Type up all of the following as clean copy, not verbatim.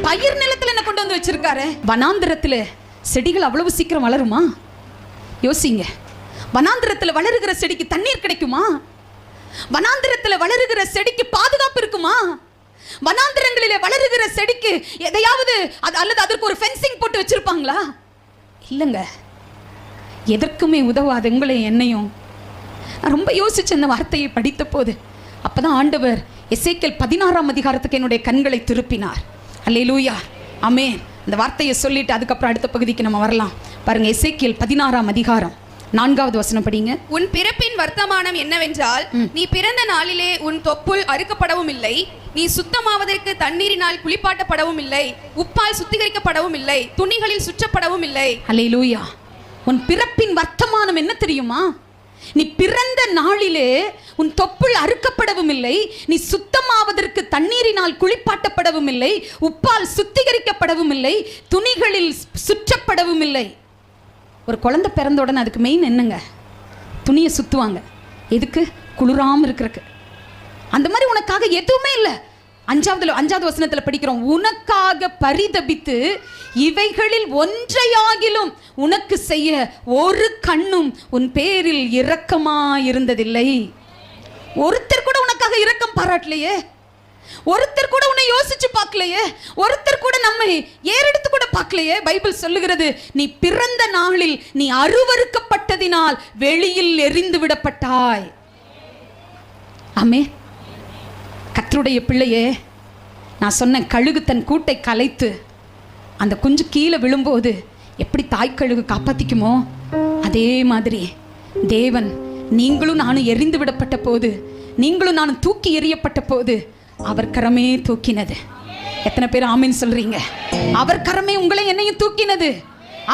பயிர் நிலத்துல என்ன கொண்டு வந்து வச்சிருக்காரு? வனாந்திரத்துல செடிகள் அவ்வளவு சீக்கிரம் வளருமா? யோசிங்க. வனாந்திரத்துல வளருகிற செடிக்கு தண்ணீர் கிடைக்குமா? வனாந்திரத்துல வளருகிற செடிக்கு பாதுகாப்பு இருக்குமா? வனாந்திரங்களிலே வளருகிற செடிக்கு எதையாவது அல்லது அதற்கு ஒரு ஃபென்சிங் போட்டு வச்சிருப்பாங்களா? இல்லைங்க. எதற்குமே உதவாத உங்களை என்னையும் நான் ரொம்ப யோசிச்ச இந்த வார்த்தையை படித்த போது அப்பதான் ஆண்டவர் எசேக்கியேல் 16ஆம் அதிகாரத்துக்கு என்னுடைய கண்களை திருப்பினார். அல்லேலூயா, ஆமென். இந்த வார்த்தையை சொல்லிட்டு அதுக்கப்புறம் அடுத்த பகுதிக்கு நம்ம வரலாம். பாருங்க, எசேக்கியேல் 16ஆம் அதிகாரம் 4வது வசனம் படிங்க. உன் பிறப்பின் வர்த்தமானம் என்னவென்றால், நீ பிறந்த நாளிலே உன் தொப்புள் அறுக்கப்படவும் இல்லை, நீ சுத்தமாவதற்கு தண்ணீரினால் குளிப்பாட்டப்படவும் இல்லை, உப்பால் சுத்திகரிக்கப்படவும் இல்லை, துணிகளில் சுற்றப்படவும் இல்லை. அல்லேலூயா. உன் பிறப்பின் வர்த்தமானம் என்ன தெரியுமா? நீ பிறந்த நாளிலே உன் தொப்புள் அறுக்கப்படவும் இல்லை, நீ சுத்தமாவதற்கு தண்ணீரினால் குளிப்பாட்டப்படவும் இல்லை, உப்பால் சுத்திகரிக்கப்படவும் இல்லை, துணிகளில் சுற்றப்படவும் இல்லை. ஒரு குழந்தை பிறந்த உடனே அதுக்கு மெயின் என்னங்க? துணியை சுற்றுவாங்க. எதுக்கு? குளிராமல் இருக்கிறதுக்கு. அந்த மாதிரி உனக்காக எதுவுமே இல்லை. 5வது வசனத்தில் படிக்கிறோம், உனக்காக பரிதபித்து இவைகளில் ஒன்றையாகிலும் உனக்கு செய்ய ஒரு கண்ணும் உன் பேரில் இரக்கமாயிருந்ததில்லை. ஒருத்தர் கூட உனக்காக இரக்கம் பாராட்டலையே, ஒருத்தர் கூட உன்னை யோசிச்சு பார்க்கலையே, ஒருத்தர் கூட நம்மை ஏறெடுத்து கூட பார்க்கலையே. பைபிள் சொல்லுகிறது, நீ பிறந்த நாளில் நீ அருவருக்கப்பட்டதினால் வெளியில் எறிந்து விடப்பட்டாய். ஆமே. கர்த்தருடைய பிள்ளையே, நான் சொன்ன கழுகு தன் கூட்டை கலைத்து அந்த குஞ்சு கீழே விழும்போது எப்படி தாய்க்கழுகு காப்பாத்திக்குமோ அதே மாதிரி தேவன் நீங்களும் நானும் எறிந்து விடப்பட்ட போது, நீங்களும் நானும் தூக்கி எறியப்பட்ட போது அவர் கரமே தூக்கினது. எத்தனை பேர் ஆமீன் சொல்றீங்க? அவர் கரமே உங்களை என்னையும் தூக்கினது.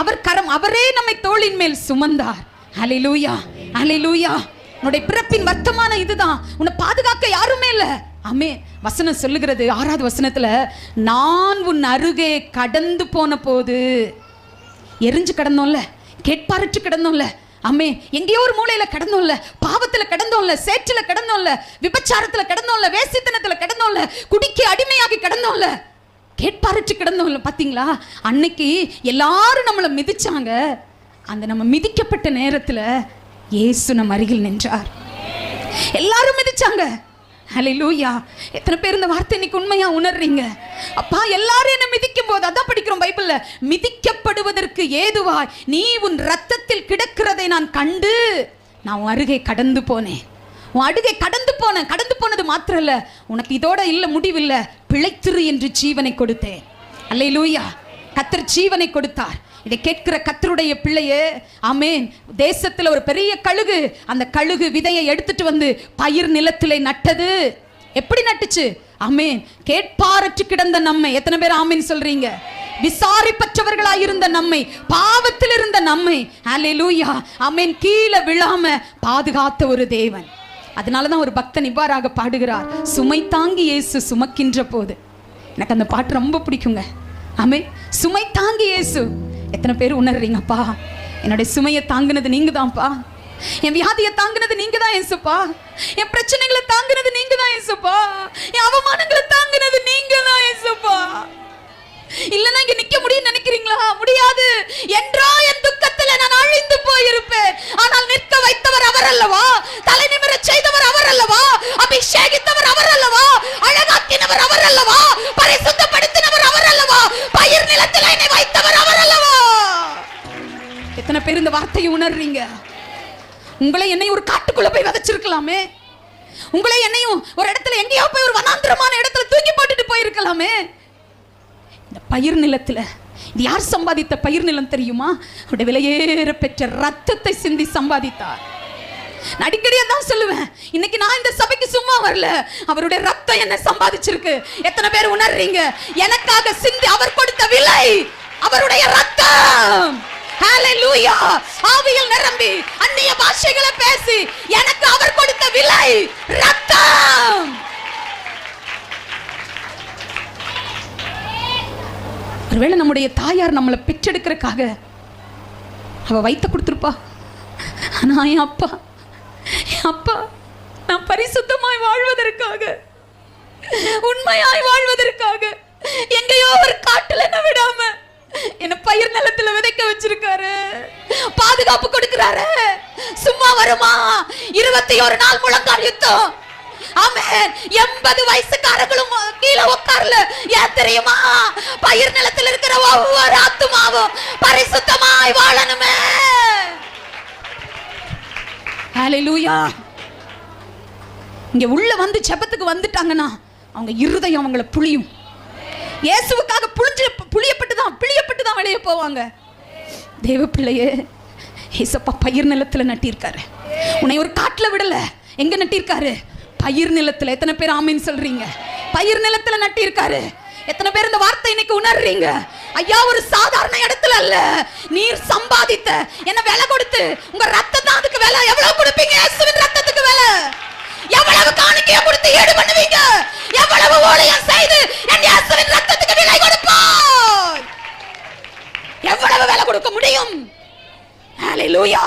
அவர் கரம், அவரே நம்மை தோளின் மேல் சுமந்தார். ஹல்லேலூயா, ஹல்லேலூயா. உன்னுடைய பிறப்பின் வர்த்தமானம் இதுதான். உன்னை பாதுகாக்க யாருமே இல்லை. ஆமென். வசனம் சொல்லுகிறது 6வது வசனத்துல, நான் உன் அருகே கடந்து போன போது, எரிஞ்சு கிடந்தோம்ல, கேட்பாரற்று கிடந்தோம்ல, அம்மே எங்கேயோ ஒரு மூலையில கிடந்தோம்ல, பாவத்துல கிடந்தோம்ல, சேற்றுல கிடந்தோம்ல, விபச்சாரத்துல கிடந்தோம்ல, வேசித்தனத்துல கிடந்தோம்ல, குடிக்கு அடிமையாகி கிடந்தோம்ல, கேட்பாரற்று கிடந்தோம்ல. பாத்தீங்களா? அன்னைக்கு எல்லாரும் நம்மளை மிதிச்சாங்க. அந்த நம்ம மிதிக்கப்பட்ட நேரத்துல இயேசு நம்ம அருகில் நின்றார். எல்லாரும் மிதிச்சாங்க. ஹல்லேலூயா. எத்தனை பேர் இந்த வார்த்தை இன்னைக்கு உண்மையா உணர்றீங்க? அப்பா, எல்லாரும் என்ன மிதிக்கும் போது, அதான் படிக்கிறோம் பைபிள்ல, மிதிக்கப்படுவதற்கு ஏதுவாய் நீ உன் ரத்தத்தில் கிடக்கிறதை நான் கண்டு நான் உன் அருகே கடந்து போனேன். உன் அருகே கடந்து போனேன். கடந்து போனது மாத்திரம் இல்ல, உனக்கு இதோட இல்ல, முடிவில்லை, பிழைத்திரு என்று ஜீவனை கொடுத்தேன். அல்லேலூயா. கர்த்தர் ஜீவனை கொடுத்தார். இதை கேட்கிற கர்த்தருடைய பிள்ளையே, ஆமென். தேசத்துல ஒரு பெரிய கழுகு, அந்த கழுகு விதையை எடுத்துட்டு வந்து பயிர் நிலத்திலே நட்டது. எப்படி நட்டுச்சு? ஆமென். கேட்பாரற்று கிடந்த நம்மை, எத்தனை பேர் ஆமென் சொல்றீங்க? விசாரிப்பற்றவர்களாய் இருந்த நம்மை, பாவத்தில் இருந்த நம்மை, ஹல்லேலூயா, ஆமென், கீழே விழாம பாதுகாத்த ஒரு தேவன். அதனாலதான் ஒரு பக்தன் இவ்வாறாக பாடுகிறார், சுமை தாங்கி இயேசு சுமக்கின்ற போது. எனக்கு அந்த பாட்டு ரொம்ப பிடிக்குங்க. ஆமென். சுமை தாங்கி இயேசு. எத்தனை பேர் உணர்றீங்கப்பா? என்னுடைய சுமையை தாங்கினது நீங்க தான்ப்பா. என் வியாதியை தாங்கினது நீங்க தான் இயேசுப்பா. என் பிரச்சனைகளை தாங்கினது நீங்க தான் இயேசுப்பா. என் அவமானங்களை தாங்கினது நீங்க தான் இயேசுப்பா. இல்லைன்னா இங்க நிக்க முடியும் நினைக்கிறீங்களா? முடியாது. என்றோ என் துக்கத்துல நான் அழிந்து போயிருப்பேன். ஆனால் நிற்க வைத்தவர் அவர் அல்லவா? தலை நிமிர செய்தவர் அவர் அல்லவா? அபிஷேகித்தவர் அவர் அல்லவா? அழகாக்கினவர் அவர் அல்லவா? பரிசுத்தப்படுத்தினவர் அவர் அல்லவா? பயிர் நிலத்தில் என்னை வைத்தவர் அவர் அல்லவா? எத்தனை பேர் இந்த வார்த்தையை உணர்றீங்க? உங்களை என்னை ஒரு காட்டுக்குள்ள போய் விதைச்சிருக்கலாமே. உங்களை என்னையும் ஒரு இடத்துல எங்கேயோ போய் ஒரு வனாந்திரமான இடத்துல தூக்கி போட்டுட்டு போயிருக்கலாமே. இந்த பயிர் நிலத்துல, இது யார் சம்பாதித்த பயிர் நிலம் தெரியுமா? அவருடைய விலையேற பெற்ற ரத்தத்தை சிந்தி சம்பாதித்தார். நான் அடிக்கடி அதான் சொல்லுவேன், இன்னைக்கு நான் இந்த சபைக்கு சும்மா வரல, அவருடைய ரத்தம் என்ன சம்பாதிச்சிருக்கு. எத்தனை பேர் உணர்றீங்க? எனக்காக சிந்தி அவர் கொடுத்த விலை அவருடைய ரத்தம். ஹல்லேலூயா. ஆவியில் நிரம்பி அந்நிய பாஷைகளை பேசி எனக்கு அவர் கொடுத்த விலை ரத்தம். ஒருவேளை நம்முடைய தாயார் நம்மளை பெற்றெடுக்கிறதுக்காக அவ வயித்தை கொடுத்துருப்பா. ஆனா என் அப்பா நான் பரிசுத்தமாய் வாழ்வதற்காக, உண்மையாய் வாழ்வதற்காக எங்கேயோ ஒரு வச்சிருக்காரு, பாதுகாப்பு கொடுக்கிறாரு. சும்மா வருமா? 21 நாள் முழங்கால் யுத்தம். ஆமென். 80 வயசுக்காரங்களும் கீழே உட்கார்ல. ஏன் தெரியுமா? பயிர் நிலத்தில் இருக்கிற ஒவ்வொரு ஆத்துமாவும் பரிசுத்தமாய் வாழணுமே. ஹalleluya. இங்க உள்ள வந்து ஜெபத்துக்கு வந்துட்டாங்கன்னா அவங்க இருதயம் அவங்கள புளியும். இயேசுவுக்காக புளியப்பட்டு தான் வெளியே போவாங்க. தேவ பிள்ளையே, ஏசப்பா பயிர் நிலத்துல நட்டிருக்காரு. உன்னை ஒரு காட்டுல விடல. எங்க நட்டிருக்காரு? பயிர் நிலத்துல. எத்தனை பேர் ஆமீன் சொல்றீங்க? பயிர் நிலத்துல நட்டிருக்காரு. எத்தனை பேர் இந்த வார்த்தை இன்னைக்கு உணர்றீங்க? ஐயா, ஒரு சாதாரண இடத்துல அல்ல, நீர் சம்பாதித்த என்ன விலை கொடுத்து உங்க ரத்தம் தான் அதுக்கு விலை. எவ்வளவு கொடுப்பீங்க? இயேசுவின் ரத்தத்துக்கு விலை. எவ்வளவு காணிக்கையை கொடுத்து ஈடு பண்ணுவீங்க? எவ்வளவு ஊழியம் செய்து என் இயேசுவின் ரத்தத்துக்கு விலை கொடுப்பாய்? எவ்வளவு விலை கொடுக்க முடியும்? ஹalleluya.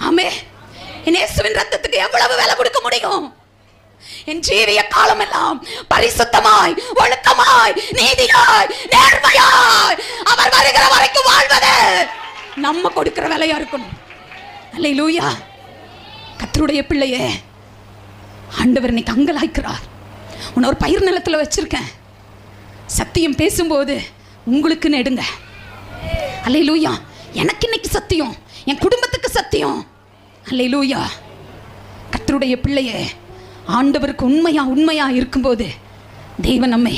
ஆமென். என் இயேசுவின் ரத்தத்துக்கு எவ்வளவு விலை கொடுக்க முடியும்? என் ஜீவிய காலம் எல்லாம் பரிசுத்தமாய், ஒழுக்கமாய், நீதியாய், நேர்மையாய் அவர் வருகிற வரைக்கும் வாழ்வது நம்ம கொடுக்கிற விலையா இருக்கணும். ஹalleluya. கர்த்தருடைய பிள்ளையே, ஆண்டவர் இன்னைக்கு அங்கலாய்க்கிறார். உன்னை ஒரு பயிர் நிலத்துல வச்சிருக்கேன். சத்தியம் பேசும்போது உங்களுக்கு எடுங்க. ஹalleluya. எனக்கு இன்னைக்கு சத்தியம், என் குடும்பத்துக்கு சத்தியம். ஹalleluya. கர்த்தருடைய பிள்ளையே, ஆண்டவருக்கு உண்மையா இருக்கும்போது தெய்வம் நம்மை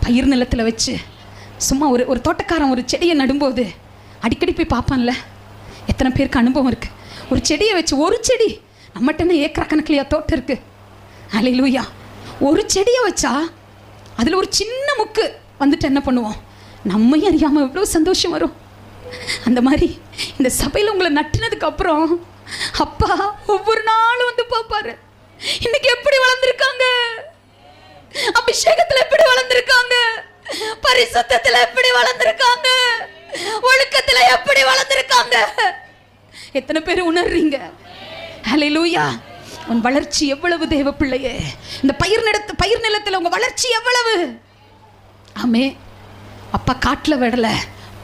பயிர் நிலத்தில் வச்சு, சும்மா ஒரு தோட்டக்காரன் ஒரு செடியை நடும்போது அடிக்கடி போய் பார்ப்பான்ல. எத்தனை பேருக்கு அனுபவம் இருக்கு? ஒரு செடியை வச்சு, ஒரு செடி நம்மகிட்ட ஏக்கரா கணக்கிலையா தோட்டம் இருக்கு. ஹalleluya. ஒரு செடியை வச்சா அதில் ஒரு சின்ன முக்கு வந்துட்டு என்ன பண்ணுவோம்? நம்மையும் அறியாமல் எவ்வளோ சந்தோஷம் வரும். அந்த மாதிரி இந்த சபையில் உங்களை நட்டினதுக்கு அப்புறம் அப்பா ஒவ்வொரு நாளும் வந்து பார்ப்பாரு. இன்னைக்கு எப்படி வளர்ந்துருக்காங்க, அபிஷேகத்துல எப்படி வளர்ந்துருக்காங்க, பரிசுத்தத்துல எப்படி வளர்ந்துருக்காங்க, ஒழுக்கத்துல எப்படி வளர்ந்துருக்காங்க. எத்தனை பேர் உணர்றீங்க? ஹalleluya. உன் வளர்ச்சி எவ்வளவு தேவ பிள்ளையே. இந்த பயிர் நிலத்துல உங்க வளர்ச்சி எவ்வளவு. ஆமே. அப்பா காட்டுல விடல,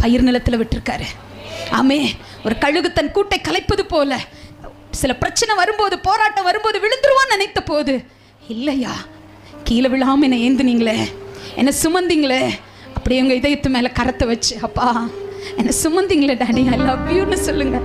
பயிர் நிலத்துல விட்டுருக்காரு. ஆமே. ஒரு கழுகு தன் கூட்டை கலைப்பது போல சில பிரச்சனை வரும்போது, போராட்டம் வரும்போது விழுந்துருவான்னு நினைத்த போது இல்லையா, கீழே விழாம என்னை ஏந்துனீங்களே, என்னை சுமந்தீங்களே, அப்படியே உங்க இதயத்து மேல கரத்தை வச்சு அப்பா என்னை சுமந்தீங்களே டாடி, ஐ லவ் யூன்னு சொல்லுங்க.